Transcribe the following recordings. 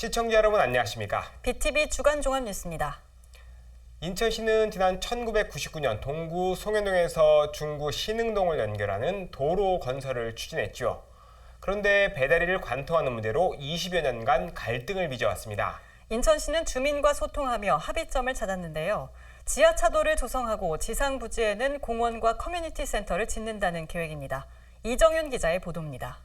시청자 여러분 안녕하십니까? BTV 주간 종합 뉴스입니다. 인천시는 지난 1999년 동구 송현동에서 중구 신흥동을 연결하는 도로 건설을 추진했죠. 그런데 배다리를 관통하는 문제로 20여 년간 갈등을 빚어왔습니다. 인천시는 주민과 소통하며 합의점을 찾았는데요. 지하차도를 조성하고 지상 부지에는 공원과 커뮤니티 센터를 짓는다는 계획입니다. 이정윤 기자의 보도입니다.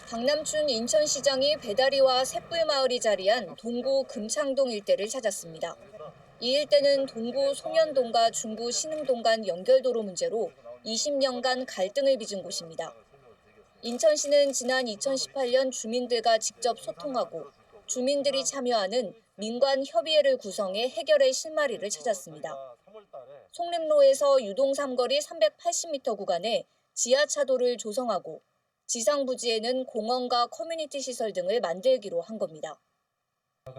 박남춘 인천시장이 배다리와 샛불마을이 자리한 동구 금창동 일대를 찾았습니다. 이 일대는 동구 송현동과 중구 신흥동 간 연결도로 문제로 20년간 갈등을 빚은 곳입니다. 인천시는 지난 2018년 주민들과 직접 소통하고 주민들이 참여하는 민관협의회를 구성해 해결의 실마리를 찾았습니다. 송림로에서 유동 삼거리 380m 구간에 지하차도를 조성하고 지상 부지에는 공원과 커뮤니티 시설 등을 만들기로 한 겁니다.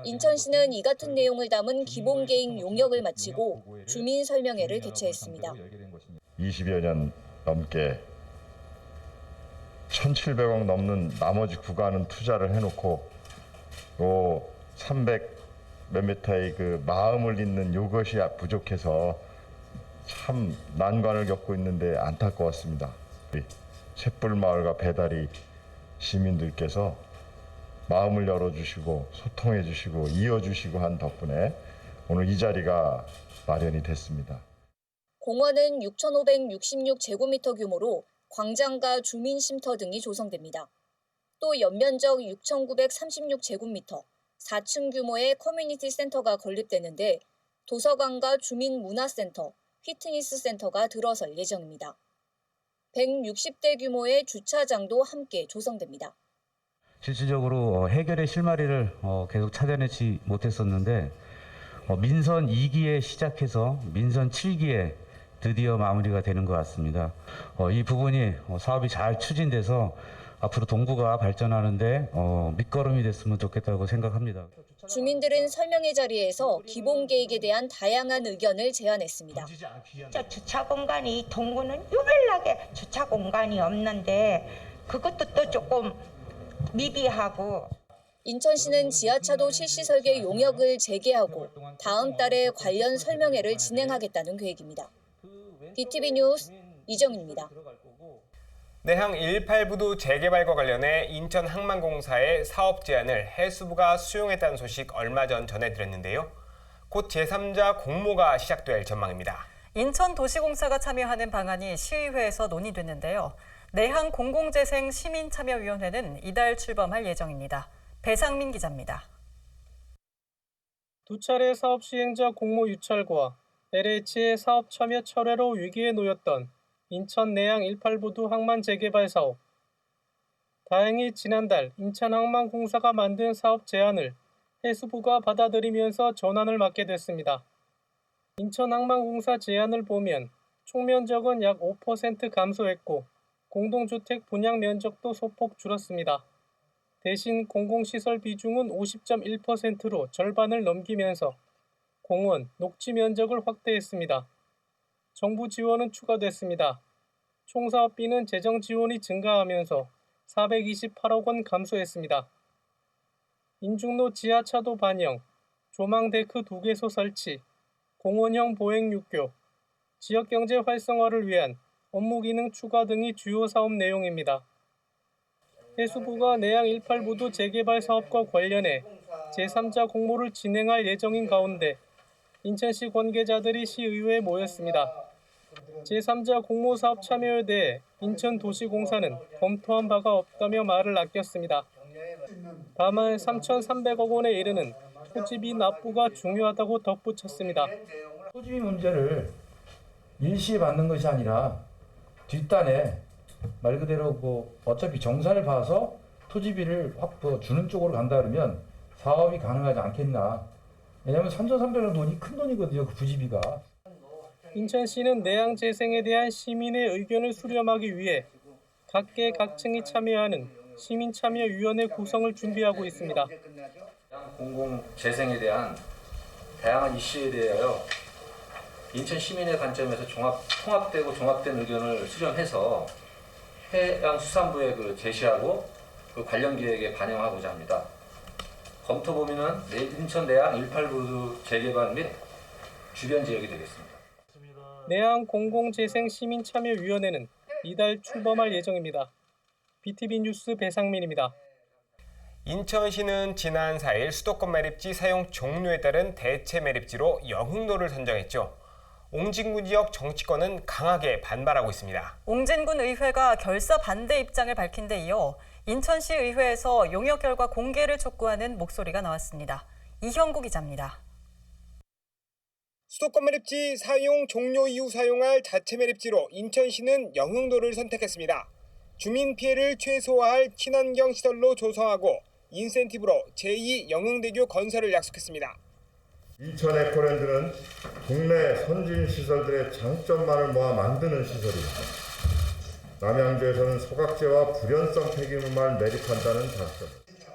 인천시는 이 같은 내용을 담은 기본 계획 용역을 마치고 주민 설명회를 개최했습니다. 20여 년 넘게 1,700억 넘는 나머지 구간은 투자를 해놓고 요 300 몇 미터의 그 마음을 잇는 요것이 부족해서 참 난관을 겪고 있는데 안타까웠습니다. 샛불마을과 배다리 시민들께서 마음을 열어주시고 소통해주시고 이어주시고 한 덕분에 오늘 이 자리가 마련이 됐습니다. 공원은 6,566제곱미터 규모로 광장과 주민쉼터 등이 조성됩니다. 또 연면적 6,936제곱미터, 4층 규모의 커뮤니티 센터가 건립되는데 도서관과 주민문화센터, 피트니스 센터가 들어설 예정입니다. 160대 규모의 주차장도 함께 조성됩니다. 실질적으로 해결의 실마리를 계속 찾아내지 못했었는데 민선 2기에 시작해서 민선 7기에 드디어 마무리가 되는 것 같습니다. 이 부분이 사업이 잘 추진돼서 앞으로 동구가 발전하는데 밑거름이 됐으면 좋겠다고 생각합니다. 주민들은 설명회 자리에서 기본 계획에 대한 다양한 의견을 제안했습니다. 주차 공간이 동구는 유별나게 주차 공간이 없는데 그것도 또 조금 미비하고. 인천시는 지하차도 실시 설계 용역을 재개하고 다음 달에 관련 설명회를 진행하겠다는 계획입니다. BTV 뉴스 이정윤입니다. 내항 18부두 재개발과 관련해 인천항만공사의 사업 제안을 해수부가 수용했다는 소식 얼마 전 전해드렸는데요. 곧 제3자 공모가 시작될 전망입니다. 인천도시공사가 참여하는 방안이 시의회에서 논의됐는데요. 내항 공공재생 시민참여위원회는 이달 출범할 예정입니다. 배상민 기자입니다. 두 차례 사업 시행자 공모 유찰과 LH의 사업 참여 철회로 위기에 놓였던 인천 내양 18부두 항만 재개발 사업. 다행히 지난달 인천항만공사가 만든 사업 제안을 해수부가 받아들이면서 전환을 맡게 됐습니다. 인천항만공사 제안을 보면 총 면적은 약 5% 감소했고 공동주택 분양 면적도 소폭 줄었습니다. 대신 공공시설 비중은 50.1%로 절반을 넘기면서 공원, 녹지 면적을 확대했습니다. 정부 지원은 추가됐습니다. 총 사업비는 재정 지원이 증가하면서 428억 원 감소했습니다. 인중로 지하차도 반영, 조망데크 2개소 설치, 공원형 보행 육교, 지역경제 활성화를 위한 업무기능 추가 등이 주요 사업 내용입니다. 해수부가 내양 18부두 재개발 사업과 관련해 제3자 공모를 진행할 예정인 가운데 인천시 관계자들이 시의회에 모였습니다. 제3자 공모사업 참여에 대해 인천도시공사는 검토한 바가 없다며 말을 아꼈습니다. 다만 3,300억 원에 이르는 토지비 납부가 중요하다고 덧붙였습니다. 토지비 문제를 일시에 받는 것이 아니라 뒷단에 말 그대로 어차피 정산을 봐서 토지비를 확 주는 쪽으로 간다 그러면 사업이 가능하지 않겠나. 왜냐하면 3,300억 돈이 큰 돈이거든요. 그 부지비가. 인천시는 내양 재생에 대한 시민의 의견을 수렴하기 위해 각계 각층이 참여하는 시민참여위원회 구성을 준비하고 있습니다. 공공재생에 대한 다양한 이슈에 대하여 인천 시민의 관점에서 통합되고 종합된 의견을 수렴해서 해양수산부에 제시하고 그 관련 계획에 반영하고자 합니다. 검토 범위는 인천 내양 18부두 재개발 및 주변 지역이 되겠습니다. 내양 공공재생시민참여위원회는 이달 출범할 예정입니다. BTV 뉴스 배상민입니다. 인천시는 지난 4일 수도권 매립지 사용 종료에 따른 대체 매립지로 영흥로를 선정했죠. 옹진군 지역 정치권은 강하게 반발하고 있습니다. 옹진군 의회가 결사 반대 입장을 밝힌 데 이어 인천시 의회에서 용역 결과 공개를 촉구하는 목소리가 나왔습니다. 이형구 기자입니다. 수도권 매립지 사용 종료 이후 사용할 자체 매립지로 인천시는 영흥로를 선택했습니다. 주민 피해를 최소화할 친환경 시설로 조성하고 인센티브로 제2 영흥대교 건설을 약속했습니다. 인천 에코랜드는 국내 선진 시설들의 장점만을 모아 만드는 시설입니다. 남양주에서는 소각제와 불연성 폐기물만 매립한다는 장점.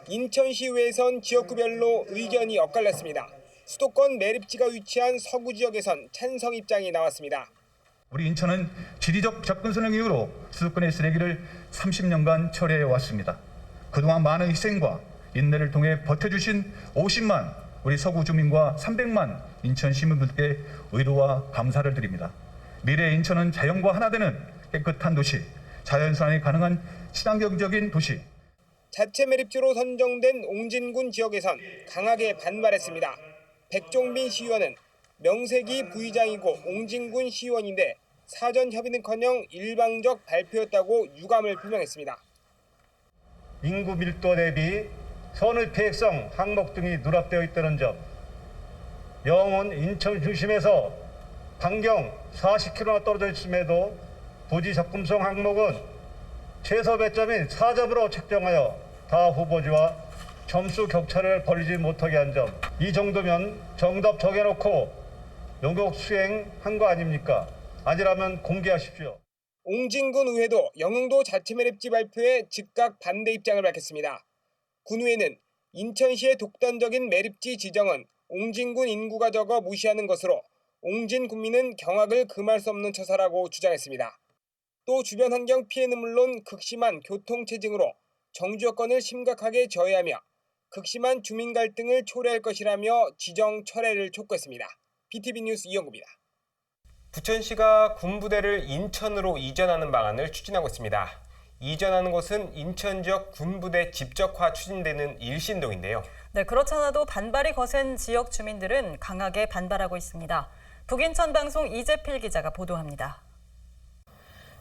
인천시의회에선 지역구별로 의견이 엇갈렸습니다. 수도권 매립지가 위치한 서구 지역에선 찬성 입장이 나왔습니다. 우리 인천은 지리적 접근성을 이유로 수도권의 쓰레기를 30년간 처리해 왔습니다. 그동안 많은 희생과 인내를 통해 버텨주신 50만 우리 서구 주민과 300만 인천 시민들께 의료와 감사를 드립니다. 미래의 인천은 자연과 하나 되는 깨끗한 도시, 자연순환이 가능한 친환경적인 도시. 자체 매립지로 선정된 옹진군 지역에선 강하게 반발했습니다. 백종빈 시의원은 명색이 부의장이고 옹진군 시의원인데 사전 협의는커녕 일방적 발표였다고 유감을 표명했습니다. 인구 밀도 대비 선의 계획성 항목 등이 누락되어 있다는 점, 영은 인천 중심에서 반경 40km나 떨어져 있음에도 부지 접근성 항목은 최소 배점인 4점으로 책정하여 다 후보지와 점수 격차를 벌리지 못하게 한 점, 이 정도면 정답 정해놓고 용역 수행한 거 아닙니까? 아니라면 공개하십시오. 옹진군 의회도 영흥도 자체 매립지 발표에 즉각 반대 입장을 밝혔습니다. 군의회는 인천시의 독단적인 매립지 지정은 옹진군 인구가 적어 무시하는 것으로 옹진 군민은 경악을 금할 수 없는 처사라고 주장했습니다. 또 주변 환경 피해는 물론 극심한 교통체증으로 정주 여건을 심각하게 저해하며 극심한 주민 갈등을 초래할 것이라며 지정 철회를 촉구했습니다. BTV 뉴스 이영구입니다. 부천시가 군부대를 인천으로 이전하는 방안을 추진하고 있습니다. 이전하는 곳은 인천 지역 군부대 집적화 추진되는 일신동인데요. 네, 그렇잖아도 반발이 거센 지역 주민들은 강하게 반발하고 있습니다. 북인천 방송 이재필 기자가 보도합니다.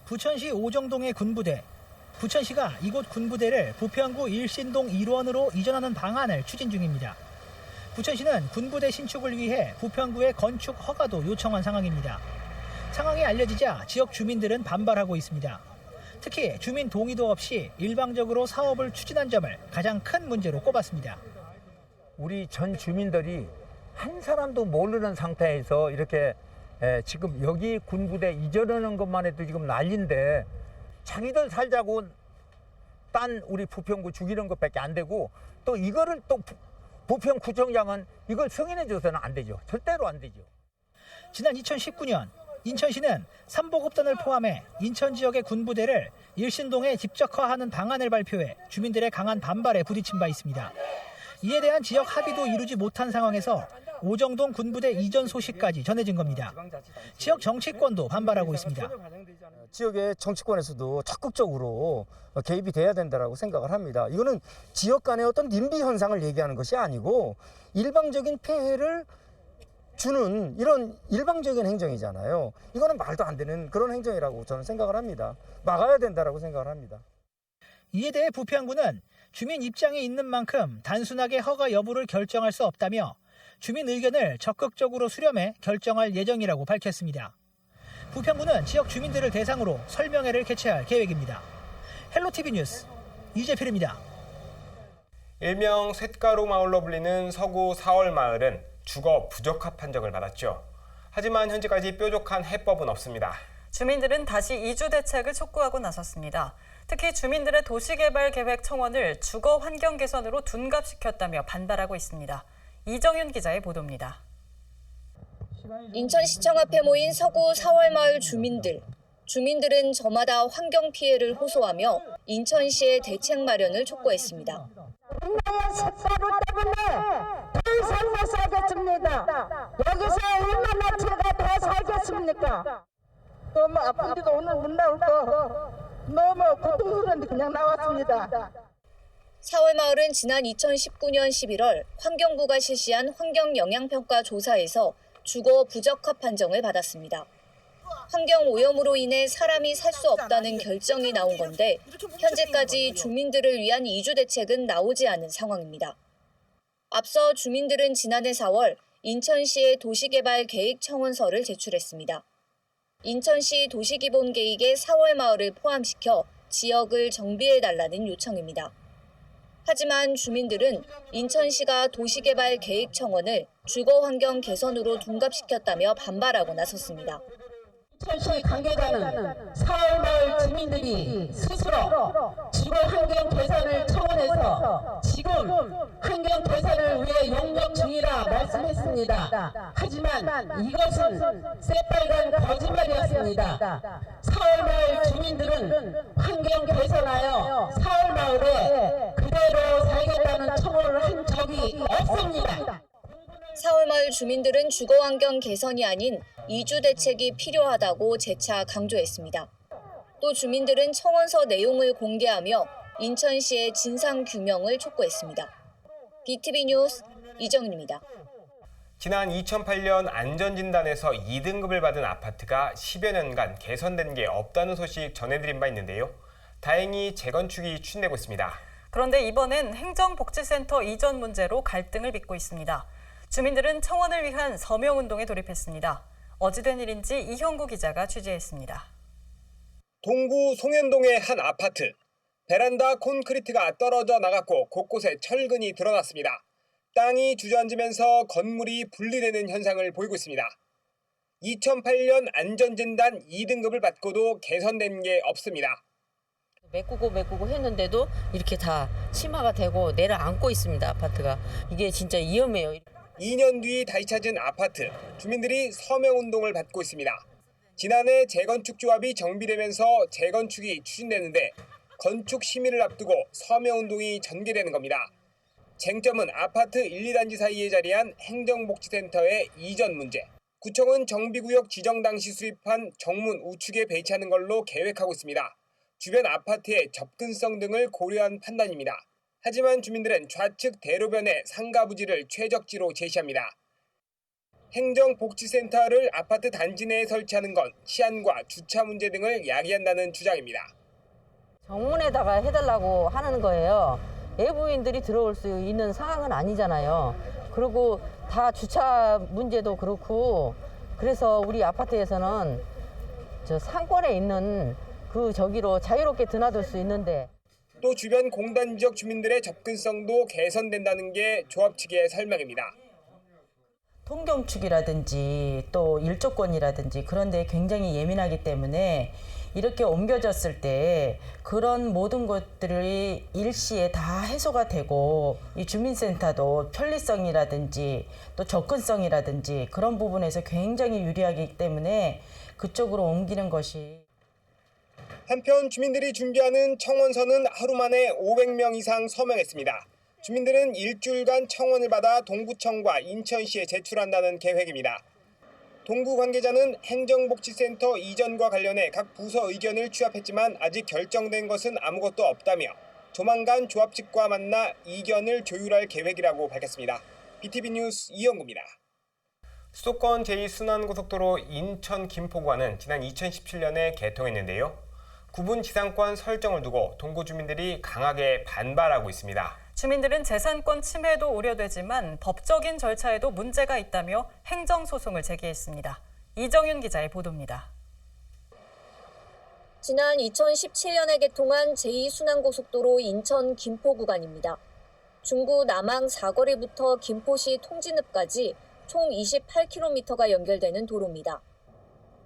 부천시 오정동의 군부대. 부천시가 이곳 군부대를 부평구 일신동 일원으로 이전하는 방안을 추진 중입니다. 부천시는 군부대 신축을 위해 부평구에 건축 허가도 요청한 상황입니다. 상황이 알려지자 지역 주민들은 반발하고 있습니다. 특히 주민 동의도 없이 일방적으로 사업을 추진한 점을 가장 큰 문제로 꼽았습니다. 우리 전 주민들이 한 사람도 모르는 상태에서 이렇게 지금 여기 군부대 이전하는 것만 해도 지금 난리인데 자기들 살자고 딴 우리 부평구 죽이는 것밖에 안 되고 또 이거를 또 부평구청장은 이걸 승인해줘서는 안 되죠. 절대로 안 되죠. 지난 2019년 인천시는 삼보급단을 포함해 인천 지역의 군부대를 일신동에 집적화하는 방안을 발표해 주민들의 강한 반발에 부딪힌 바 있습니다. 이에 대한 지역 합의도 이루지 못한 상황에서 오정동 군부대 이전 소식까지 전해진 겁니다. 지역 정치권도 반발하고 있습니다. 지역의 정치권에서도 적극적으로 개입이 돼야 된다고 생각을 합니다. 이거는 지역 간의 어떤 님비 현상을 얘기하는 것이 아니고 일방적인 폐해를 주는 이런 일방적인 행정이잖아요. 이거는 말도 안 되는 그런 행정이라고 저는 생각을 합니다. 막아야 된다고 생각을 합니다. 이에 대해 부평구는 주민 입장이 있는 만큼 단순하게 허가 여부를 결정할 수 없다며 주민 의견을 적극적으로 수렴해 결정할 예정이라고 밝혔습니다. 부평구는 지역 주민들을 대상으로 설명회를 개최할 계획입니다. 헬로티비 뉴스 이재필입니다. 일명 쇳가루 마을로 불리는 서구 4월 마을은 주거 부적합 판정을 받았죠. 하지만 현재까지 뾰족한 해법은 없습니다. 주민들은 다시 이주 대책을 촉구하고 나섰습니다. 특히 주민들의 도시개발 계획 청원을 주거 환경 개선으로 둔갑시켰다며 반발하고 있습니다. 이정윤 기자의 보도입니다. 인천시청 앞에 모인 서구 4월 마을 주민들은 저마다 환경 피해를 호소하며 인천시의 대책 마련을 촉구했습니다. 동네의 습가루 때문에 더 이상 못 살겠습니다. 여기서 얼마나 제가 더 살겠습니까? 너무 아픈데도 오늘 못 나올 거 너무 고통스러운데 그냥 나왔습니다. 4월마을은 지난 2019년 11월 환경부가 실시한 환경영향평가 조사에서 주거 부적합 판정을 받았습니다. 환경오염으로 인해 사람이 살 수 없다는 결정이 나온 건데 현재까지 주민들을 위한 이주 대책은 나오지 않은 상황입니다. 앞서 주민들은 지난해 4월 인천시에 도시개발 계획 청원서를 제출했습니다. 인천시 도시기본계획에 4월마을을 포함시켜 지역을 정비해달라는 요청입니다. 하지만 주민들은 인천시가 도시개발 계획 청원을 주거환경 개선으로 둔갑시켰다며 반발하고 나섰습니다. 인천시 관계자는 4월마을 주민들이 스스로 주거환경 개선을 청원해서 지금 환경 개선을 위해 용역 중이라 말씀했습니다. 하지만 이것은 새빨간 거짓말이었습니다. 4월마을 주민들은 환경 개선하여 4월마을에 그대로 살겠다는 청원을 한 적이 없습니다. 4월마을 주민들은 주거환경 개선이 아닌 이주 대책이 필요하다고 재차 강조했습니다. 또 주민들은 청원서 내용을 공개하며 인천시의 진상규명을 촉구했습니다. BTV 뉴스 이정윤입니다. 지난 2008년 안전진단에서 2등급을 받은 아파트가 10여 년간 개선된 게 없다는 소식 전해드린 바 있는데요. 다행히 재건축이 추진되고 있습니다. 그런데 이번엔 행정복지센터 이전 문제로 갈등을 빚고 있습니다. 주민들은 청원을 위한 서명운동에 돌입했습니다. 어찌된 일인지 이형구 기자가 취재했습니다. 동구 송현동의 한 아파트. 베란다 콘크리트가 떨어져 나갔고 곳곳에 철근이 드러났습니다. 땅이 주저앉으면서 건물이 분리되는 현상을 보이고 있습니다. 2008년 안전진단 2등급을 받고도 개선된 게 없습니다. 메꾸고 했는데도 이렇게 다 침하가 되고 내려앉고 있습니다. 아파트가. 이게 진짜 위험해요. 2년 뒤 다시 찾은 아파트. 주민들이 서명운동을 받고 있습니다. 지난해 재건축 조합이 정비되면서 재건축이 추진되는데 건축 심의를 앞두고 서명운동이 전개되는 겁니다. 쟁점은 아파트 1, 2단지 사이에 자리한 행정복지센터의 이전 문제. 구청은 정비구역 지정 당시 수립한 정문 우측에 배치하는 걸로 계획하고 있습니다. 주변 아파트의 접근성 등을 고려한 판단입니다. 하지만 주민들은 좌측 대로변에 상가 부지를 최적지로 제시합니다. 행정복지센터를 아파트 단지 내에 설치하는 건 치안과 주차 문제 등을 야기한다는 주장입니다. 정문에다가 해달라고 하는 거예요. 외부인들이 들어올 수 있는 상황은 아니잖아요. 그리고 다 주차 문제도 그렇고 그래서 우리 아파트에서는 저 상권에 있는 저기로 자유롭게 드나들 수 있는데 또 주변 공단 지역 주민들의 접근성도 개선된다는 게 조합 측의 설명입니다. 통경축이라든지 또 일조권이라든지 그런 데 굉장히 예민하기 때문에 이렇게 옮겨졌을 때 그런 모든 것들이 일시에 다 해소가 되고 이 주민센터도 편리성이라든지 또 접근성이라든지 그런 부분에서 굉장히 유리하기 때문에 그쪽으로 옮기는 것이 한편 주민들이 준비하는 청원서는 하루 만에 500명 이상 서명했습니다. 주민들은 일주일간 청원을 받아 동구청과 인천시에 제출한다는 계획입니다. 동구 관계자는 행정복지센터 이전과 관련해 각 부서 의견을 취합했지만 아직 결정된 것은 아무것도 없다며 조만간 조합 측과 만나 이견을 조율할 계획이라고 밝혔습니다. BTV 뉴스 이영구입니다. 수도권 제2순환고속도로 인천 김포구간은 지난 2017년에 개통했는데요. 구분 지상권 설정을 두고 동구 주민들이 강하게 반발하고 있습니다. 주민들은 재산권 침해도 우려되지만 법적인 절차에도 문제가 있다며 행정소송을 제기했습니다. 이정윤 기자의 보도입니다. 지난 2017년에 개통한 제2순환고속도로 인천 김포 구간입니다. 중구 남항 사거리부터 김포시 통진읍까지 총 28km가 연결되는 도로입니다.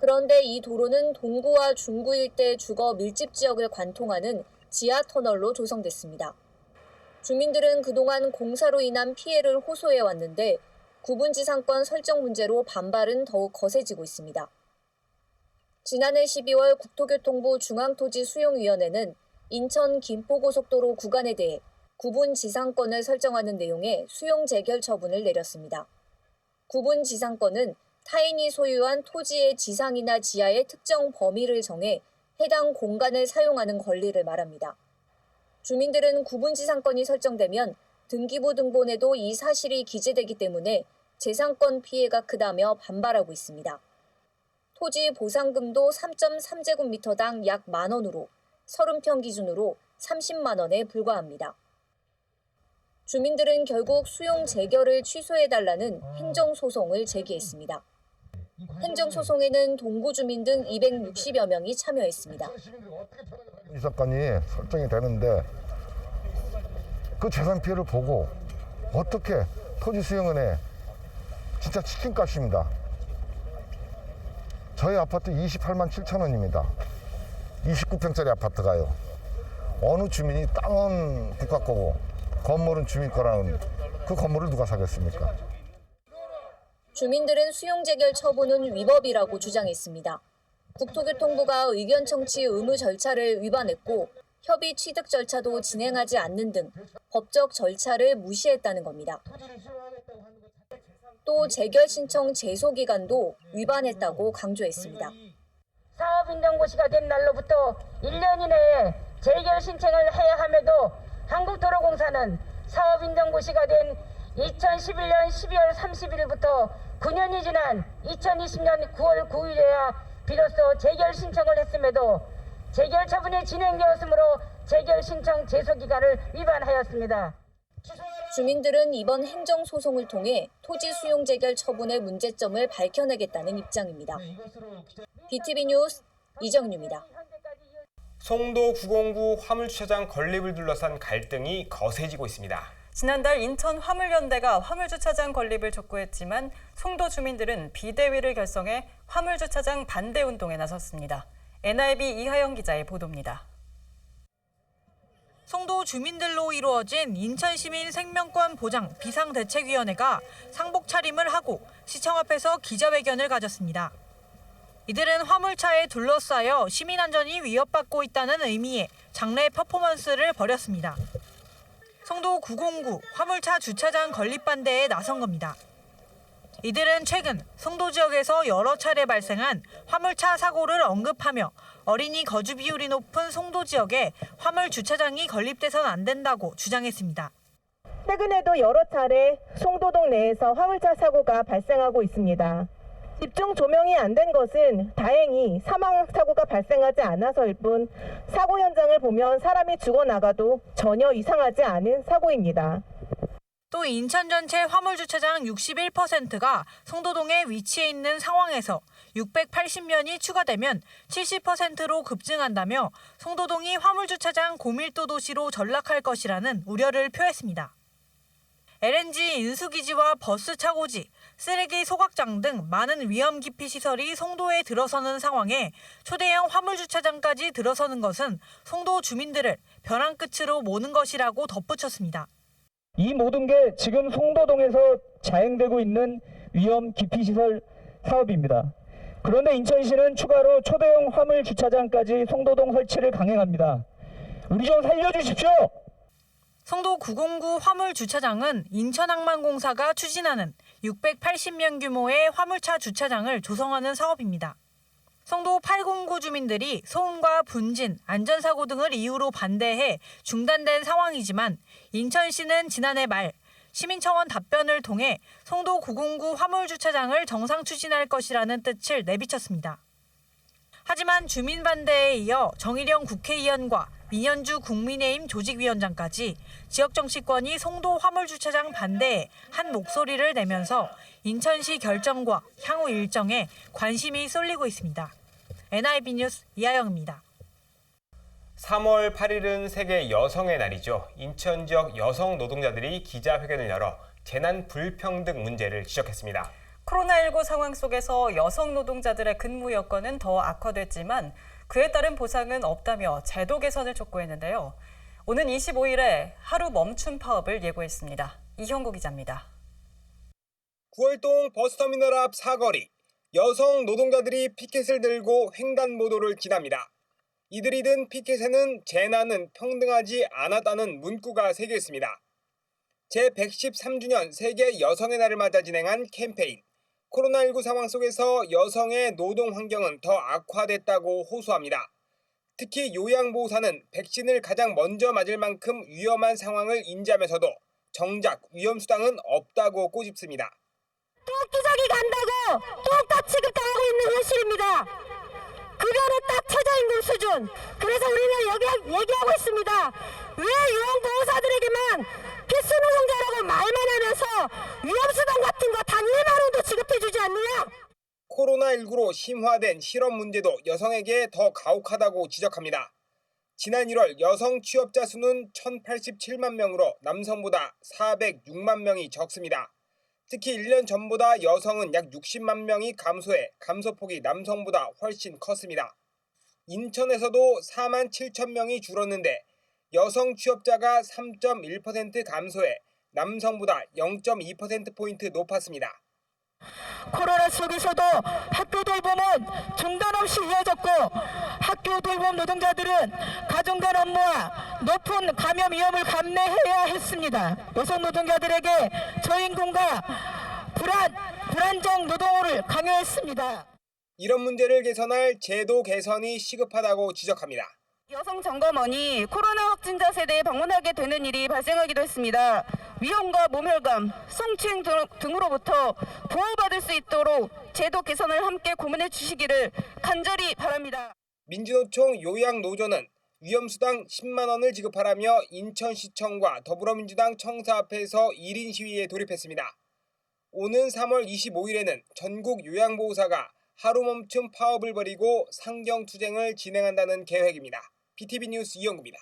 그런데 이 도로는 동구와 중구 일대 주거 밀집 지역을 관통하는 지하터널로 조성됐습니다. 주민들은 그동안 공사로 인한 피해를 호소해왔는데 구분지상권 설정 문제로 반발은 더욱 거세지고 있습니다. 지난해 12월 국토교통부 중앙토지수용위원회는 인천 김포고속도로 구간에 대해 구분 지상권을 설정하는 내용의 수용 재결 처분을 내렸습니다. 구분 지상권은 타인이 소유한 토지의 지상이나 지하의 특정 범위를 정해 해당 공간을 사용하는 권리를 말합니다. 주민들은 구분 지상권이 설정되면 등기부 등본에도 이 사실이 기재되기 때문에 재산권 피해가 크다며 반발하고 있습니다. 토지 보상금도 3.3제곱미터당 약 10,000원으로 30평 기준으로 30만 원에 불과합니다. 주민들은 결국 수용 재결을 취소해달라는 행정소송을 제기했습니다. 행정소송에는 동구 주민 등 260여 명이 참여했습니다. 이 사건이 설정이 되는데 그 재산 피해를 보고 어떻게 토지 수용은에 진짜 치킨값입니다. 저희 아파트 28만 7천 원입니다. 29평짜리 아파트가요. 어느 주민이 땅은 국가 거고 건물은 주민 거라는 그 건물을 누가 사겠습니까? 주민들은 수용 재결 처분은 위법이라고 주장했습니다. 국토교통부가 의견 청취 의무 절차를 위반했고 협의 취득 절차도 진행하지 않는 등 법적 절차를 무시했다는 겁니다. 또 재결 신청 제소 기간도 위반했다고 강조했습니다. 사업 인정고시가 된 날로부터 1년 이내에 재결 신청을 해야 함에도 한국도로공사는 사업 인정고시가 된 2011년 12월 30일부터 9년이 지난 2020년 9월 9일에야 비로소 재결 신청을 했음에도 재결 처분이 진행되었으므로 재결 신청 제소 기간을 위반하였습니다. 주민들은 이번 행정소송을 통해 토지 수용 재결 처분의 문제점을 밝혀내겠다는 입장입니다. BTV 뉴스 이정유입니다. 송도 909 화물주차장 건립을 둘러싼 갈등이 거세지고 있습니다. 지난달 인천 화물연대가 화물주차장 건립을 촉구했지만 송도 주민들은 비대위를 결성해 화물주차장 반대 운동에 나섰습니다. NIB 이하영 기자의 보도입니다. 송도 주민들로 이루어진 인천시민 생명권 보장 비상대책위원회가 상복 차림을 하고 시청 앞에서 기자회견을 가졌습니다. 이들은 화물차에 둘러싸여 시민 안전이 위협받고 있다는 의미의 장례 퍼포먼스를 벌였습니다. 송도 909 화물차 주차장 건립 반대에 나선 겁니다. 이들은 최근 송도 지역에서 여러 차례 발생한 화물차 사고를 언급하며 어린이 거주 비율이 높은 송도 지역에 화물 주차장이 건립돼서는 안 된다고 주장했습니다. 최근에도 여러 차례 송도동 내에서 화물차 사고가 발생하고 있습니다. 집중 조명이 안 된 것은 다행히 사망 사고가 발생하지 않아서일 뿐 사고 현장을 보면 사람이 죽어나가도 전혀 이상하지 않은 사고입니다. 또 인천 전체 화물주차장 61%가 송도동에 위치해 있는 상황에서 680면이 추가되면 70%로 급증한다며 송도동이 화물주차장 고밀도 도시로 전락할 것이라는 우려를 표했습니다. LNG 인수기지와 버스 차고지, 쓰레기 소각장 등 많은 위험 기피 시설이 송도에 들어서는 상황에 초대형 화물주차장까지 들어서는 것은 송도 주민들을 벼랑 끝으로 모는 것이라고 덧붙였습니다. 이 모든 게 지금 송도동에서 자행되고 있는 위험 기피시설 사업입니다. 그런데 인천시는 추가로 초대형 화물 주차장까지 송도동 설치를 강행합니다. 우리 좀 살려주십시오. 송도 909 화물주차장은 인천항만공사가 추진하는 680면 규모의 화물차 주차장을 조성하는 사업입니다. 송도 809 주민들이 소음과 분진, 안전사고 등을 이유로 반대해 중단된 상황이지만 인천시는 지난해 말 시민청원 답변을 통해 송도 909 화물주차장을 정상 추진할 것이라는 뜻을 내비쳤습니다. 하지만 주민 반대에 이어 정일영 국회의원과 민현주 국민의힘 조직위원장까지 지역 정치권이 송도 화물주차장 반대에 한 목소리를 내면서 인천시 결정과 향후 일정에 관심이 쏠리고 있습니다. NIB 뉴스 이하영입니다. 3월 8일은 세계 여성의 날이죠. 인천 지역 여성 노동자들이 기자회견을 열어 재난 불평등 문제를 지적했습니다. 코로나19 상황 속에서 여성 노동자들의 근무 여건은 더 악화됐지만 그에 따른 보상은 없다며 제도 개선을 촉구했는데요. 오는 25일에 하루 멈춤 파업을 예고했습니다. 이형구 기자입니다. 9월동 버스터미널 앞 사거리. 여성 노동자들이 피켓을 들고 횡단보도를 기납니다. 이들이 든 피켓에는 재난은 평등하지 않았다는 문구가 새겨 있습니다. 제113주년 세계 여성의 날을 맞아 진행한 캠페인. 코로나19 상황 속에서 여성의 노동 환경은 더 악화됐다고 호소합니다. 특히 요양보호사는 백신을 가장 먼저 맞을 만큼 위험한 상황을 인지하면서도 정작 위험수당은 없다고 꼬집습니다. 기저귀 간다고 뚝딱 취급당하고 있는 현실입니다. 급여는 딱 최저임금 수준. 그래서 우리는 여기 얘기하고 있습니다. 왜 요양보호사들에게만 필수노동자라고 말만 하면서 위험수당 같은 거 단 1만 원도 지급해주지 않느냐? 코로나19로 심화된 실업 문제도 여성에게 더 가혹하다고 지적합니다. 지난 1월 여성 취업자 수는 1,087만 명으로 남성보다 406만 명이 적습니다. 특히 1년 전보다 여성은 약 60만 명이 감소해 감소폭이 남성보다 훨씬 컸습니다. 인천에서도 4만 7천 명이 줄었는데 여성 취업자가 3.1% 감소해 남성보다 0.2%포인트 높았습니다. 코로나 속에서도 학교 돌봄은 중단 없이 이어졌고 학교 돌봄 노동자들은 가정 간 업무와 높은 감염 위험을 감내해야 했습니다. 여성 노동자들에게 저임금과 불안정 노동을 강요했습니다. 이런 문제를 개선할 제도 개선이 시급하다고 지적합니다. 여성 점검원이 코로나 확진자 세대에 방문하게 되는 일이 발생하기도 했습니다. 위험과 모멸감, 성추행 등으로부터 보호받을 수 있도록 제도 개선을 함께 고민해 주시기를 간절히 바랍니다. 민주노총 요양노조는 위험수당 10만 원을 지급하라며 인천시청과 더불어민주당 청사 앞에서 1인 시위에 돌입했습니다. 오는 3월 25일에는 전국 요양보호사가 하루 멈춤 파업을 벌이고 상경투쟁을 진행한다는 계획입니다. BTV 뉴스 이영구입니다.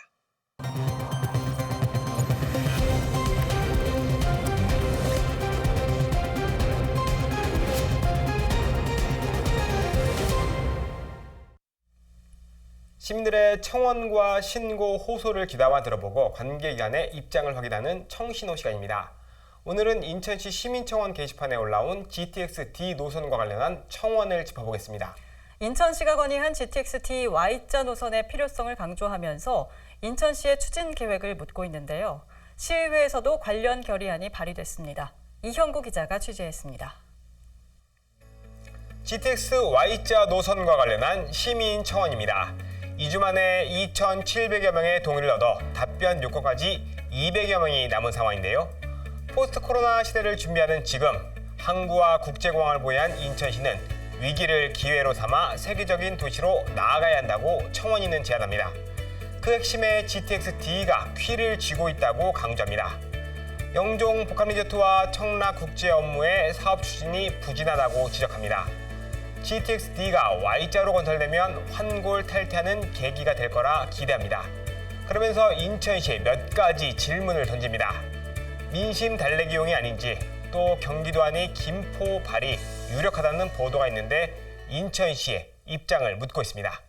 시민들의 청원과 신고, 호소를 귀담아 들어보고 관계기관의 입장을 확인하는 청신호 시간입니다. 오늘은 인천시 시민청원 게시판에 올라온 GTX-D 노선과 관련한 청원을 짚어보겠습니다. 인천시가 건의한 GTX-D Y자 노선의 필요성을 강조하면서 인천시의 추진 계획을 묻고 있는데요. 시의회에서도 관련 결의안이 발의됐습니다. 이형구 기자가 취재했습니다. GTX Y자 노선과 관련한 시민 청원입니다. 2주 만에 2,700여 명의 동의를 얻어 답변 요건까지 200여 명이 남은 상황인데요. 포스트 코로나 시대를 준비하는 지금 항구와 국제공항을 보유한 인천시는 위기를 기회로 삼아 세계적인 도시로 나아가야 한다고 청원인은 제안합니다. 그 핵심에 GTX-D가 퀴를 쥐고 있다고 강조합니다. 영종 복합리조트와 청라 국제 업무의 사업 추진이 부진하다고 지적합니다. GTX-D가 Y자로 건설되면 환골탈퇴하는 계기가 될 거라 기대합니다. 그러면서 인천시에 몇 가지 질문을 던집니다. 민심 달래기용이 아닌지, 또 경기도 안의 김포 발이 유력하다는 보도가 있는데 인천시의 입장을 묻고 있습니다.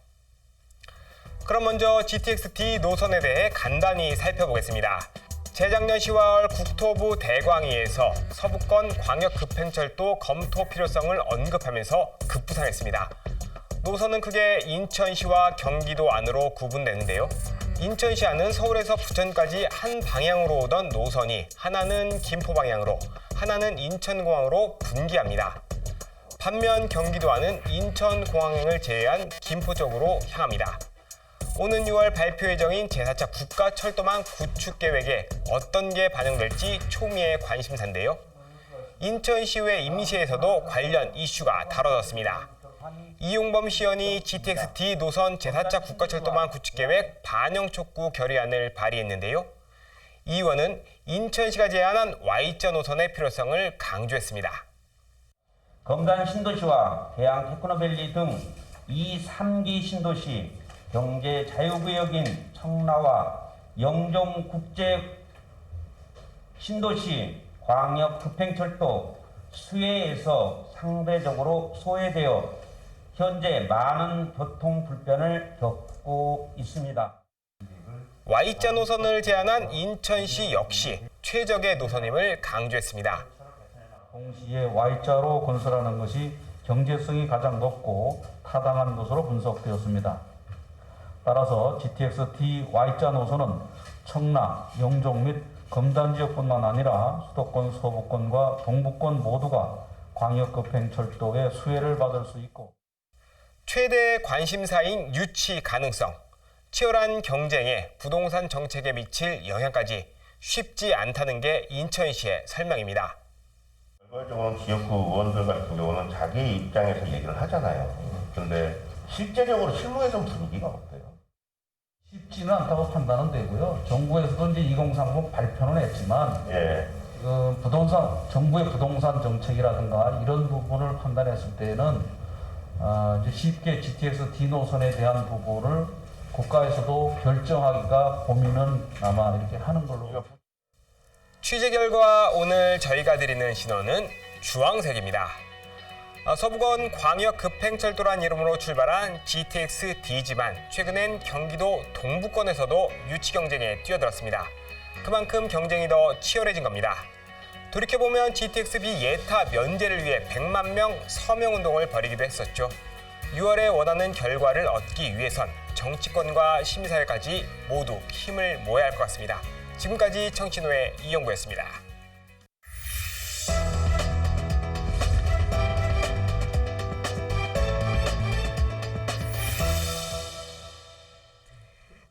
그럼 먼저 GTX-D 노선에 대해 간단히 살펴보겠습니다. 재작년 10월 국토부 대광위에서 서부권 광역급행철도 검토 필요성을 언급하면서 급부상했습니다. 노선은 크게 인천시와 경기도 안으로 구분되는데요. 인천시 안은 서울에서 부천까지 한 방향으로 오던 노선이 하나는 김포 방향으로, 하나는 인천공항으로 분기합니다. 반면 경기도 안은 인천공항행을 제외한 김포 쪽으로 향합니다. 오는 6월 발표 예정인 제4차 국가철도망 구축 계획에 어떤 게 반영될지 초미의 관심사인데요. 인천시의회 임시회에서도 관련 이슈가 다뤄졌습니다. 이용범 시의원이 GTX-D 노선 제4차 국가철도망 구축 계획 반영 촉구 결의안을 발의했는데요. 이 의원은 인천시가 제안한 Y자 노선의 필요성을 강조했습니다. 검단 신도시와 대양 테크노밸리 등 2, 3기 신도시, 경제 자유구역인 청라와 영종 국제 신도시 광역 급행철도 수혜에서 상대적으로 소외되어 현재 많은 교통 불편을 겪고 있습니다. Y자 노선을 제안한 인천시 역시 최적의 노선임을 강조했습니다. 동시에 Y자로 건설하는 것이 경제성이 가장 높고 타당한 것으로 분석되었습니다. 따라서 GTX-T Y자 노선은 청라, 영종 및 검단 지역뿐만 아니라 수도권, 서부권과 동부권 모두가 광역급행철도의 수혜를 받을 수 있고 최대 관심사인 유치 가능성, 치열한 경쟁에 부동산 정책에 미칠 영향까지 쉽지 않다는 게 인천시의 설명입니다. 결과적으로는 지역구 의원들 같은 경우는 자기 입장에서 얘기를 하잖아요. 그런데 실제적으로 실무에서는 분위기가 어때요? 쉽지는 않다고 판단은 되고요. 정부에서도 이제 2030 발표는 했지만 정부의 부동산 정책이라든가 이런 부분을 판단했을 때는 이제 쉽게 GTX-D 노선에 대한 부분을 국가에서도 결정하기가 고민은 아마 이렇게 하는 걸로. 취재 결과 오늘 저희가 드리는 신호는 주황색입니다. 서부권 광역급행철도란 이름으로 출발한 GTX-D지만 최근엔 경기도 동부권에서도 유치 경쟁에 뛰어들었습니다. 그만큼 경쟁이 더 치열해진 겁니다. 돌이켜보면 GTX-B 예타 면제를 위해 100만 명 서명운동을 벌이기도 했었죠. 6월에 원하는 결과를 얻기 위해선 정치권과 시민사회까지 모두 힘을 모아야 할 것 같습니다. 지금까지 청신호의 이영구였습니다.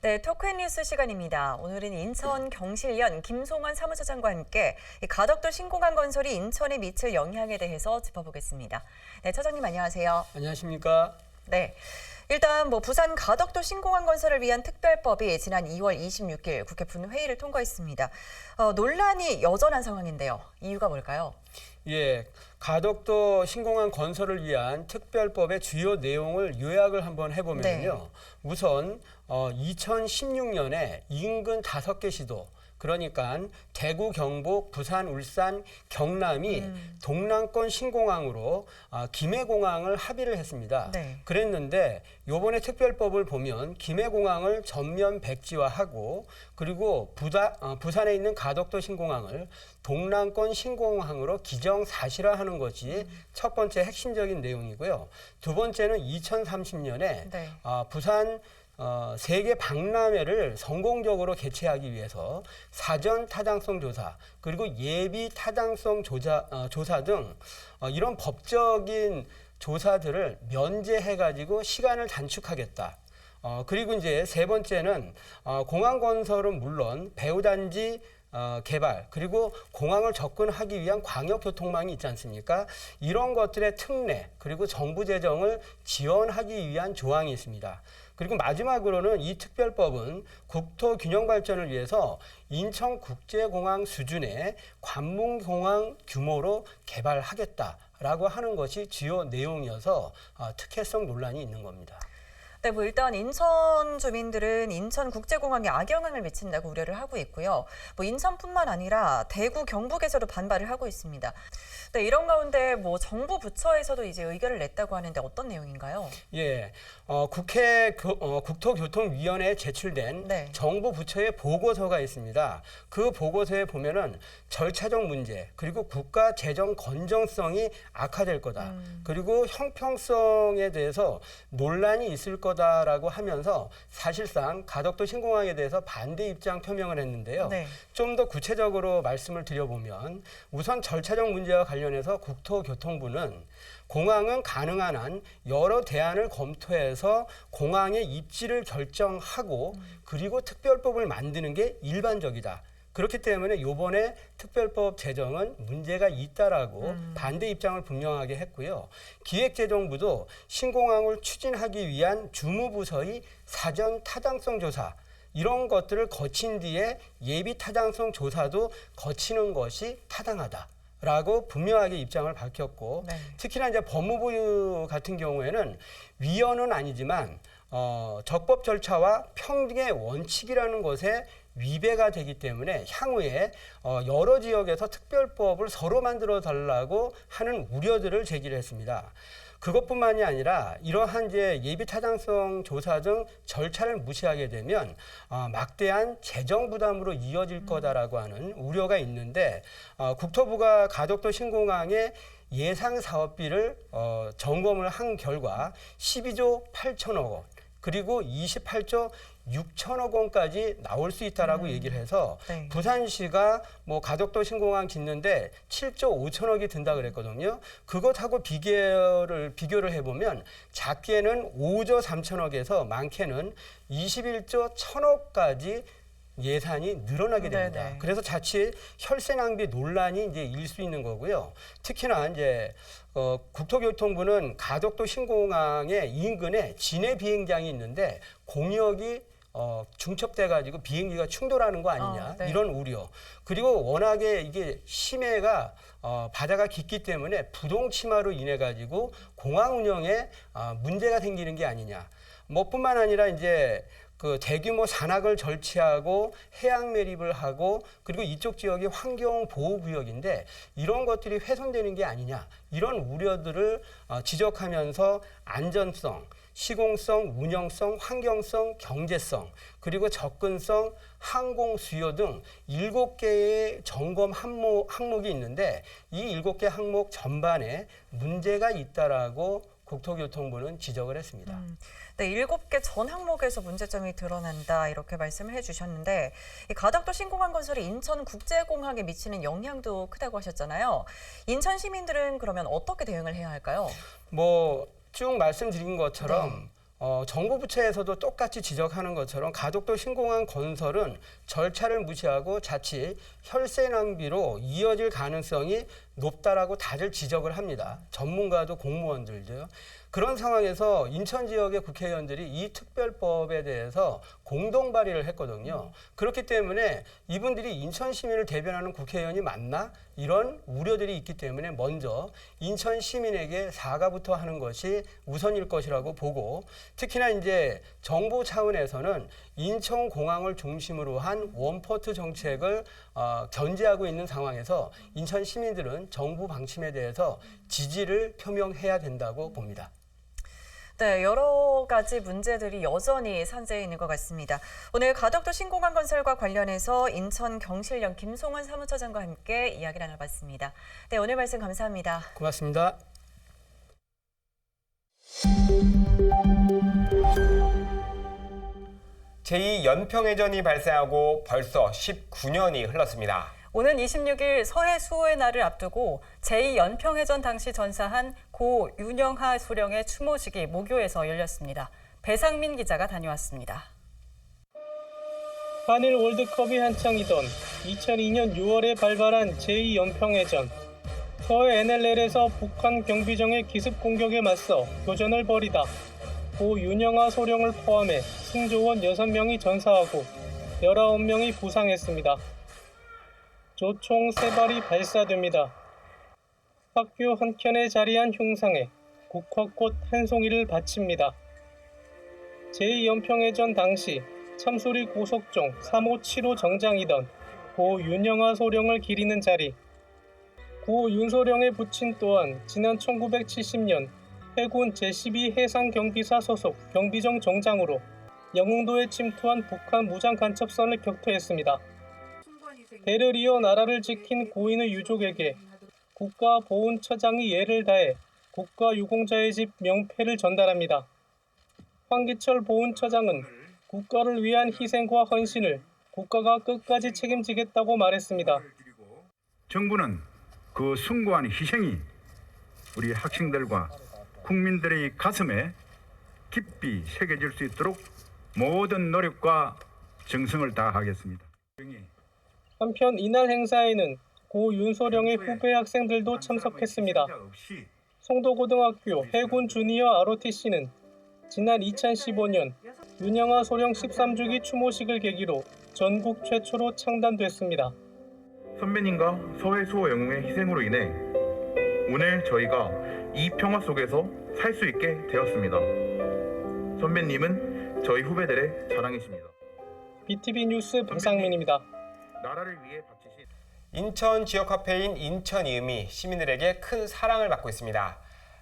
네, 토크앤뉴스 시간입니다. 오늘은 인천 경실련 김송환 사무처장과 함께 가덕도 신공항 건설이 인천에 미칠 영향에 대해서 짚어보겠습니다. 네, 처장님 안녕하세요. 안녕하십니까? 네. 일단 부산 가덕도 신공항 건설을 위한 특별법이 지난 2월 26일 국회 분회의를 통과했습니다. 논란이 여전한 상황인데요. 이유가 뭘까요? 예, 가덕도 신공항 건설을 위한 특별법의 주요 내용을 요약을 한번 해보면요. 네. 우선 2016년에 인근 5개 시도, 그러니까 대구, 경북, 부산, 울산, 경남이 동남권 신공항으로 김해공항을 합의를 했습니다. 네. 그랬는데 이번에 특별법을 보면 김해공항을 전면 백지화하고 그리고 부산에 있는 가덕도 신공항을 동남권 신공항으로 기정사실화하는 것이 첫 번째 핵심적인 내용이고요. 두 번째는 2030년에 네. 부산 세계 박람회를 성공적으로 개최하기 위해서 사전 타당성 조사 그리고 예비 타당성 조사 등 이런 법적인 조사들을 면제해가지고 시간을 단축하겠다. 그리고 이제 세 번째는 공항 건설은 물론 배후단지 개발 그리고 공항을 접근하기 위한 광역교통망이 있지 않습니까? 이런 것들의 특례 그리고 정부 재정을 지원하기 위한 조항이 있습니다. 그리고 마지막으로는 이 특별법은 국토 균형 발전을 위해서 인천국제공항 수준의 관문공항 규모로 개발하겠다라고 하는 것이 주요 내용이어서 특혜성 논란이 있는 겁니다. 네, 일단 인천 주민들은 인천국제공항에 악영향을 미친다고 우려를 하고 있고요. 인천뿐만 아니라 대구, 경북에서도 반발을 하고 있습니다. 네, 이런 가운데 정부 부처에서도 이제 의견을 냈다고 하는데 어떤 내용인가요? 예, 국회 국토교통위원회에 제출된 정부 부처의 보고서가 있습니다. 그 보고서에 보면은 절차적 문제 그리고 국가 재정 건전성이 악화될 거다. 그리고 형평성에 대해서 논란이 있을 거다라고 하면서 사실상 가덕도 신공항에 대해서 반대 입장 표명을 했는데요. 네. 좀 더 구체적으로 말씀을 드려보면 우선 절차적 문제와 관련해서 국토교통부는 공항은 가능한 한 여러 대안을 검토해서 공항의 입지를 결정하고 그리고 특별법을 만드는 게 일반적이다. 그렇기 때문에 이번에 특별법 제정은 문제가 있다라고 반대 입장을 분명하게 했고요. 기획재정부도 신공항을 추진하기 위한 주무부서의 사전 타당성 조사 이런 것들을 거친 뒤에 예비 타당성 조사도 거치는 것이 타당하다라고 분명하게 입장을 밝혔고 특히나 이제 법무부 같은 경우에는 위헌은 아니지만 적법 절차와 평등의 원칙이라는 것에 위배가 되기 때문에 향후에 여러 지역에서 특별법을 서로 만들어 달라고 하는 우려들을 제기를 했습니다. 그것뿐만이 아니라 이러한 이제 예비 타당성 조사 등 절차를 무시하게 되면 막대한 재정 부담으로 이어질 거다라고 하는 우려가 있는데 국토부가 가덕도 신공항의 예상 사업비를 점검을 한 결과 12조 8천억 원 그리고 28조 6천억 원까지 나올 수 있다라고 얘기를 해서 네. 부산시가 뭐 가덕도 신공항 짓는데 7조 5천억이 든다 그랬거든요. 그것하고 비교를 해보면 작게는 5조 3천억에서 많게는 21조 1천억까지 예산이 늘어나게 됩니다. 네네. 그래서 자칫 혈세 낭비 논란이 이제 일 수 있는 거고요. 특히나 이제 국토교통부는 가덕도 신공항의 인근에 진해 비행장이 있는데 공역이 중첩돼 가지고 비행기가 충돌하는 거 아니냐 네. 이런 우려. 그리고 워낙에 이게 심해가 바다가 깊기 때문에 부동 침하로 인해 가지고 공항 운영에 문제가 생기는 게 아니냐. 뭐 뿐만 아니라 이제 그 대규모 산악을 절취하고 해양 매립을 하고 그리고 이쪽 지역이 환경 보호 구역인데 이런 것들이 훼손되는 게 아니냐 이런 우려들을 지적하면서 안전성, 시공성, 운영성, 환경성, 경제성 그리고 접근성, 항공 수요 등 7개의 점검 항목이 있는데 이 7개 항목 전반에 문제가 있다라고 국토교통부는 지적을 했습니다. 네, 7개 전 항목에서 문제점이 드러난다 이렇게 말씀을 해주셨는데 이 가덕도 신공항 건설이 인천국제공항에 미치는 영향도 크다고 하셨잖아요. 인천 시민들은 그러면 어떻게 대응을 해야 할까요? 뭐 쭉 말씀드린 것처럼 정부 부처에서도 똑같이 지적하는 것처럼 가덕도 신공항 건설은 절차를 무시하고 자칫 혈세 낭비로 이어질 가능성이 높다라고 다들 지적을 합니다. 전문가도 공무원들도요. 그런 상황에서 인천 지역의 국회의원들이 이 특별법에 대해서 공동 발의를 했거든요. 그렇기 때문에 이분들이 인천 시민을 대변하는 국회의원이 맞나? 이런 우려들이 있기 때문에 먼저 인천 시민에게 사과부터 하는 것이 우선일 것이라고 보고 특히나 이제 정부 차원에서는 인천공항을 중심으로 한 원포트 정책을 견제하고 있는 상황에서 인천 시민들은 정부 방침에 대해서 지지를 표명해야 된다고 봅니다. 네, 여러 가지 문제들이 여전히 산재해 있는 것 같습니다. 오늘 가덕도 신공항 건설과 관련해서 인천 경실련 김송원 사무처장과 함께 이야기 나눠봤습니다. 네, 오늘 말씀 감사합니다. 고맙습니다. 제2연평해전이 발생하고 벌써 19년이 흘렀습니다. 오는 26일 서해 수호의 날을 앞두고 제2연평해전 당시 전사한 고 윤영하 소령의 추모식이 모교에서 열렸습니다. 배상민 기자가 다녀왔습니다. 한일 월드컵이 한창이던 2002년 6월에 발발한 제2연평해전. 서해 NLL에서 북한 경비정의 기습 공격에 맞서 교전을 벌이다 고 윤영하 소령을 포함해 승조원 6명이 전사하고 19명이 부상했습니다. 조총 3발이 발사됩니다. 학교 한켠에 자리한 흉상에 국화꽃 한 송이를 바칩니다. 제2연평해전 당시 참수리 고속종 357호 정장이던 고 윤영하 소령을 기리는 자리. 고 윤소령의 부친 또한 지난 1970년 해군 제12 해상경비사 소속 경비정 정장으로 영흥도에 침투한 북한 무장간첩선을 격퇴했습니다. 대를 이어 나라를 지킨 고인의 유족에게 국가보훈처장이 예를 다해 국가유공자의 집 명패를 전달합니다. 황기철 보훈처장은 국가를 위한 희생과 헌신을 국가가 끝까지 책임지겠다고 말했습니다. 정부는 그 숭고한 희생이 우리 학생들과 국민들의 가슴에 깊이 새겨질 수 있도록 모든 노력과 정성을 다하겠습니다. 한편 이날 행사에는 고 윤소령의 후배 학생들도 참석했습니다. 송도고등학교 해군 주니어 ROTC는 지난 2015년 윤영하 소령 13주기 추모식을 계기로 전국 최초로 창단됐습니다. 선배님과 서해 수호 영웅의 희생으로 인해 오늘 저희가 이 평화 속에서 살 수 있게 되었습니다. 선배님은 저희 후배들의 자랑이십니다. BTV 뉴스 배상민입니다. 나라를 위해 바치신 인천 지역화폐인 인천이음이 시민들에게 큰 사랑을 받고 있습니다.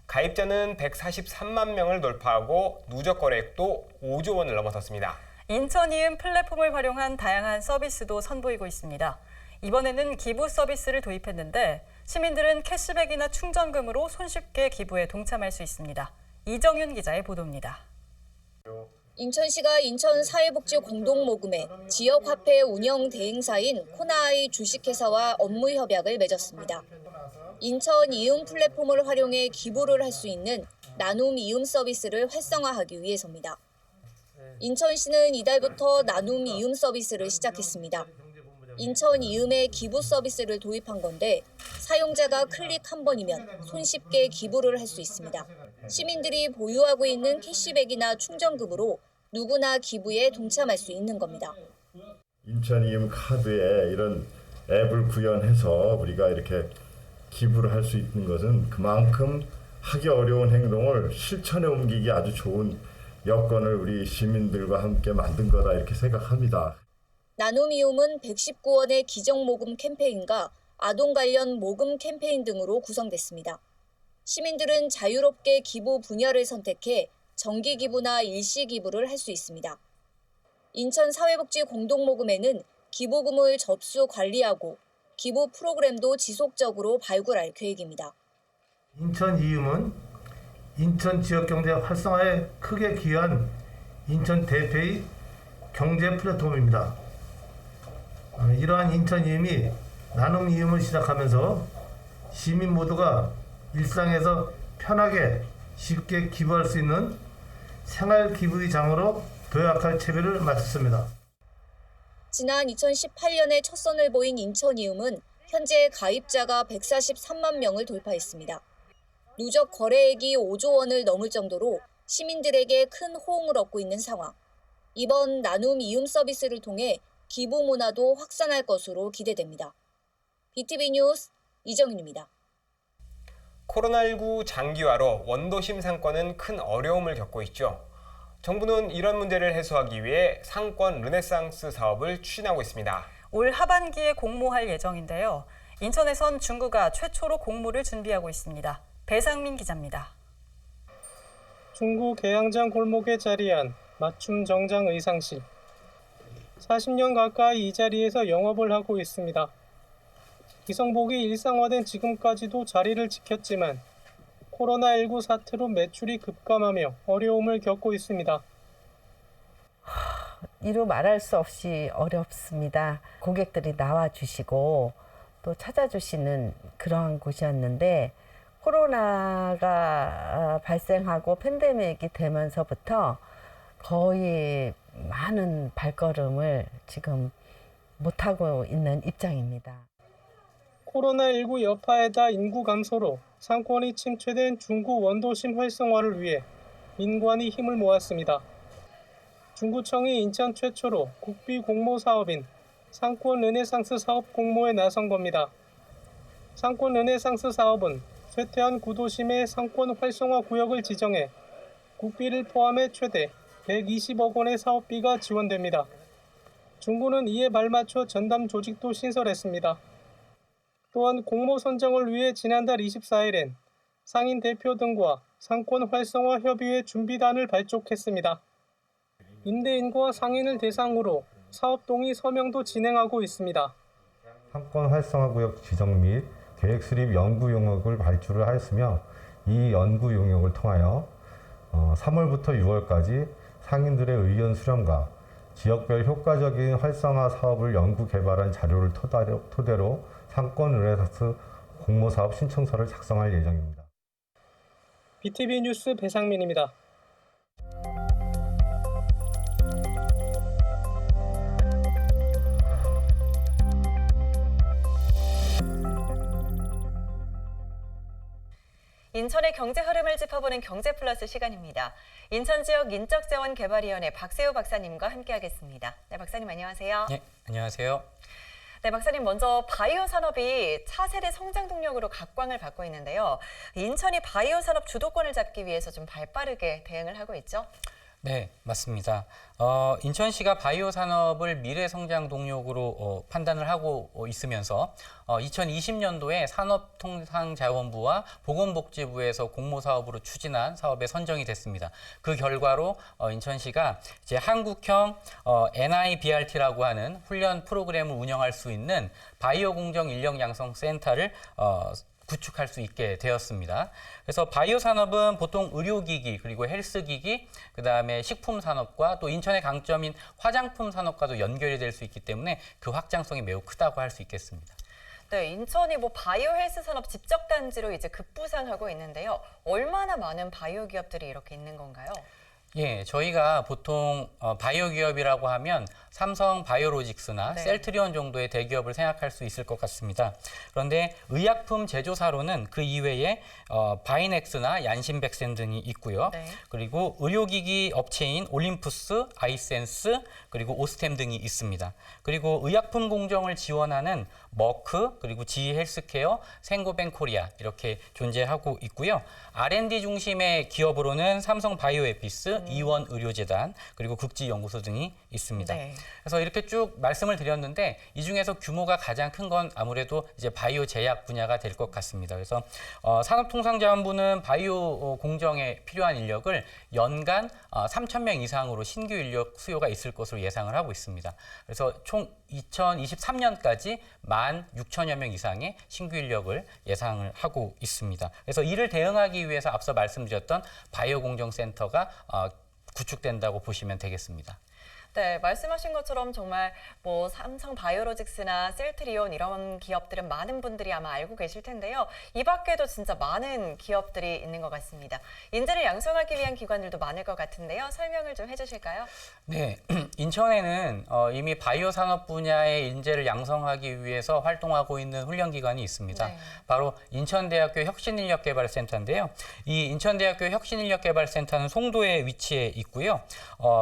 가입자는 143만 명을 돌파하고 누적 거래액도 5조 원을 넘어섰습니다. 인천이음 플랫폼을 활용한 다양한 서비스도 선보이고 있습니다. 이번에는 기부 서비스를 도입했는데 시민들은 캐시백이나 충전금으로 손쉽게 기부에 동참할 수 있습니다. 이정윤 기자의 보도입니다. 인천시가 인천사회복지공동모금회 지역화폐 운영 대행사인 코나아이 주식회사와 업무 협약을 맺었습니다. 인천 이음 플랫폼을 활용해 기부를 할 수 있는 나눔 이음 서비스를 활성화하기 위해서입니다. 인천시는 이달부터 나눔 이음 서비스를 시작했습니다. 인천 이음에 기부 서비스를 도입한 건데 사용자가 클릭 한 번이면 손쉽게 기부를 할 수 있습니다. 시민들이 보유하고 있는 캐시백이나 충전금으로 누구나 기부에 동참할 수 있는 겁니다. 인천 이음 카드에 이런 앱을 구현해서 우리가 이렇게 기부를 할 수 있는 것은 그만큼 하기 어려운 행동을 실천에 옮기기 아주 좋은 여건을 우리 시민들과 함께 만든 거다 이렇게 생각합니다. 나눔 이음은 119원의 기정모금 캠페인과 아동 관련 모금 캠페인 등으로 구성됐습니다. 시민들은 자유롭게 기부 분야를 선택해 정기 기부나 일시 기부를 할 수 있습니다. 인천 사회복지 공동모금회는 기부금을 접수 관리하고 기부 프로그램도 지속적으로 발굴할 계획입니다. 인천 이음은 인천 지역경제 활성화에 크게 기여한 인천 대표의 경제 플랫폼입니다. 이러한 인천 이음이 나눔 이음을 시작하면서 시민 모두가 일상에서 편하게 쉽게 기부할 수 있는 생활 기부의 장으로 도약할 채비를 마쳤습니다. 지난 2018년에 첫 선을 보인 인천 이음은 현재 가입자가 143만 명을 돌파했습니다. 누적 거래액이 5조 원을 넘을 정도로 시민들에게 큰 호응을 얻고 있는 상황. 이번 나눔 이음 서비스를 통해 기부 문화도 확산할 것으로 기대됩니다. BTV 뉴스 이정윤입니다. 코로나19 장기화로 원도심 상권은 큰 어려움을 겪고 있죠. 정부는 이런 문제를 해소하기 위해 상권 르네상스 사업을 추진하고 있습니다. 올 하반기에 공모할 예정인데요. 인천에선 중구가 최초로 공모를 준비하고 있습니다. 배상민 기자입니다. 중구 계양장 골목에 자리한 맞춤 정장 의상실. 40년 가까이 이 자리에서 영업을 하고 있습니다. 기성복이 일상화된 지금까지도 자리를 지켰지만 코로나19 사태로 매출이 급감하며 어려움을 겪고 있습니다. 이루 말할 수 없이 어렵습니다. 고객들이 나와주시고 또 찾아주시는 그러한 곳이었는데 코로나가 발생하고 팬데믹이 되면서부터 거의 많은 발걸음을 지금 못하고 있는 입장입니다. 코로나19 여파에다 인구 감소로 상권이 침체된 중구 원도심 활성화를 위해 민관이 힘을 모았습니다. 중구청이 인천 최초로 국비 공모 사업인 상권 르네상스 사업 공모에 나선 겁니다. 상권 르네상스 사업은 쇠퇴한 구도심의 상권 활성화 구역을 지정해 국비를 포함해 최대 120억 원의 사업비가 지원됩니다. 중구는 이에 발맞춰 전담 조직도 신설했습니다. 또한 공모 선정을 위해 지난달 24일엔 상인 대표 등과 상권 활성화 협의회 준비단을 발족했습니다. 임대인과 상인을 대상으로 사업 동의 서명도 진행하고 있습니다. 상권 활성화 구역 지정 및 계획 수립 연구 용역을 발주를 하였으며 이 연구 용역을 통하여 3월부터 6월까지 상인들의 의견 수렴과 지역별 효과적인 활성화 사업을 연구 개발한 자료를 토대로 상권 르네상스 공모 사업 신청서를 작성할 예정입니다. BTV 뉴스 배상민입니다. 인천의 경제 흐름을 짚어보는 경제플러스 시간입니다. 인천 지역 인적자원개발위원회 박세호 박사님과 함께하겠습니다. 네, 박사님 안녕하세요. 네, 안녕하세요. 네, 박사님 먼저 바이오 산업이 차세대 성장 동력으로 각광을 받고 있는데요. 인천이 바이오 산업 주도권을 잡기 위해서 좀 발빠르게 대응을 하고 있죠? 네, 맞습니다. 인천시가 바이오 산업을 미래 성장 동력으로 판단을 하고 있으면서 2020년도에 산업통상자원부와 보건복지부에서 공모 사업으로 추진한 사업에 선정이 됐습니다. 그 결과로 인천시가 이제 한국형 NIBRT라고 하는 훈련 프로그램을 운영할 수 있는 바이오 공정 인력 양성 센터를 구축할 수 있게 되었습니다. 그래서 바이오 산업은 보통 의료기기 그리고 헬스기기 그다음에 식품 산업과 또 인천의 강점인 화장품 산업과도 연결이 될 수 있기 때문에 그 확장성이 매우 크다고 할 수 있겠습니다. 네, 인천이 바이오 헬스 산업 집적 단지로 이제 급부상하고 있는데요. 얼마나 많은 바이오 기업들이 이렇게 있는 건가요? 예, 저희가 보통 바이오 기업이라고 하면 삼성 바이오로직스나 네. 셀트리온 정도의 대기업을 생각할 수 있을 것 같습니다. 그런데 의약품 제조사로는 그 이외에 바이넥스나 얀신백센 등이 있고요. 네. 그리고 의료기기 업체인 올림푸스, 아이센스, 그리고 오스템 등이 있습니다. 그리고 의약품 공정을 지원하는 머크, 그리고 GE 헬스케어, 생고뱅 코리아 이렇게 존재하고 있고요. R&D 중심의 기업으로는 삼성 바이오에피스, 이원 의료재단, 그리고 국지연구소 등이 있습니다. 네. 그래서 이렇게 쭉 말씀을 드렸는데 이 중에서 규모가 가장 큰 건 아무래도 이제 바이오 제약 분야가 될 것 같습니다. 그래서 산업통상자원부는 바이오 공정에 필요한 인력을 연간 3,000명 이상으로 신규 인력 수요가 있을 것으로 예상을 하고 있습니다. 그래서 총 2023년까지 16,000여 명 이상의 신규 인력을 예상을 하고 있습니다. 그래서 이를 대응하기 위해서 앞서 말씀드렸던 바이오 공정센터가 구축된다고 보시면 되겠습니다. 네, 말씀하신 것처럼 정말 삼성 바이오로직스나 셀트리온 이런 기업들은 많은 분들이 아마 알고 계실 텐데요. 이 밖에도 진짜 많은 기업들이 있는 것 같습니다. 인재를 양성하기 위한 기관들도 많을 것 같은데요. 설명을 좀 해주실까요? 네, 인천에는 이미 바이오 산업 분야의 인재를 양성하기 위해서 활동하고 있는 훈련기관이 있습니다. 네. 바로 인천대학교 혁신인력개발센터인데요. 이 인천대학교 혁신인력개발센터는 송도에 위치해 있고요.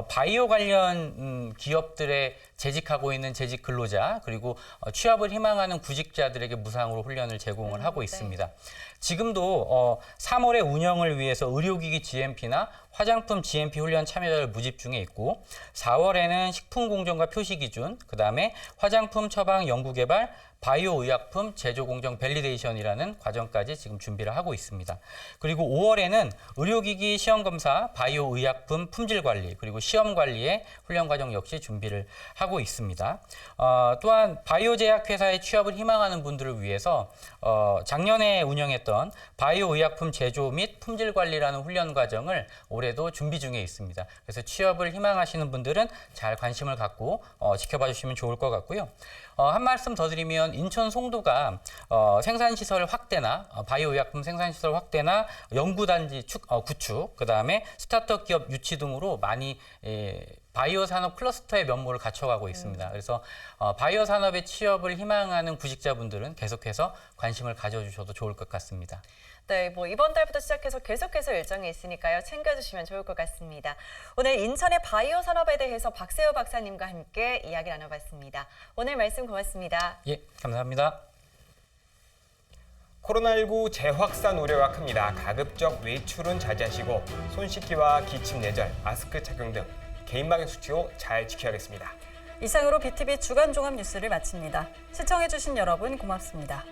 바이오 관련 기업들에 재직하고 있는 재직 근로자 그리고 취업을 희망하는 구직자들에게 무상으로 훈련을 제공을 하고 있습니다. 지금도 3월에 운영을 위해서 의료기기 GMP나 화장품 GMP 훈련 참여자를 모집 중에 있고 4월에는 식품공정과 표시기준, 그다음에 화장품 처방 연구개발, 바이오 의약품 제조 공정 밸리데이션이라는 과정까지 지금 준비를 하고 있습니다. 그리고 5월에는 의료기기 시험검사, 바이오 의약품 품질 관리, 그리고 시험 관리의 훈련 과정 역시 준비를 하고 있습니다. 또한 바이오 제약 회사에 취업을 희망하는 분들을 위해서 작년에 운영했던 바이오 의약품 제조 및 품질 관리라는 훈련 과정을 올해도 준비 중에 있습니다. 그래서 취업을 희망하시는 분들은 잘 관심을 갖고 지켜봐 주시면 좋을 것 같고요. 한 말씀 더 드리면 인천 송도가 생산시설 확대나 바이오 의약품 생산시설 확대나 연구단지 구축, 그다음에 스타트업 기업 유치 등으로 많이 바이오 산업 클러스터의 면모를 갖춰가고 있습니다. 그래서 바이오 산업에 취업을 희망하는 구직자분들은 계속해서 관심을 가져주셔도 좋을 것 같습니다. 네, 이번 달부터 시작해서 계속해서 일정이 있으니까요. 챙겨주시면 좋을 것 같습니다. 오늘 인천의 바이오 산업에 대해서 박세호 박사님과 함께 이야기 나눠봤습니다. 오늘 말씀 고맙습니다. 예, 감사합니다. 코로나19 재확산 우려가 큽니다. 가급적 외출은 자제하시고 손 씻기와 기침 내절, 마스크 착용 등 개인방역 수칙도 잘 지켜야겠습니다. 이상으로 BTV 주간 종합 뉴스를 마칩니다. 시청해주신 여러분 고맙습니다.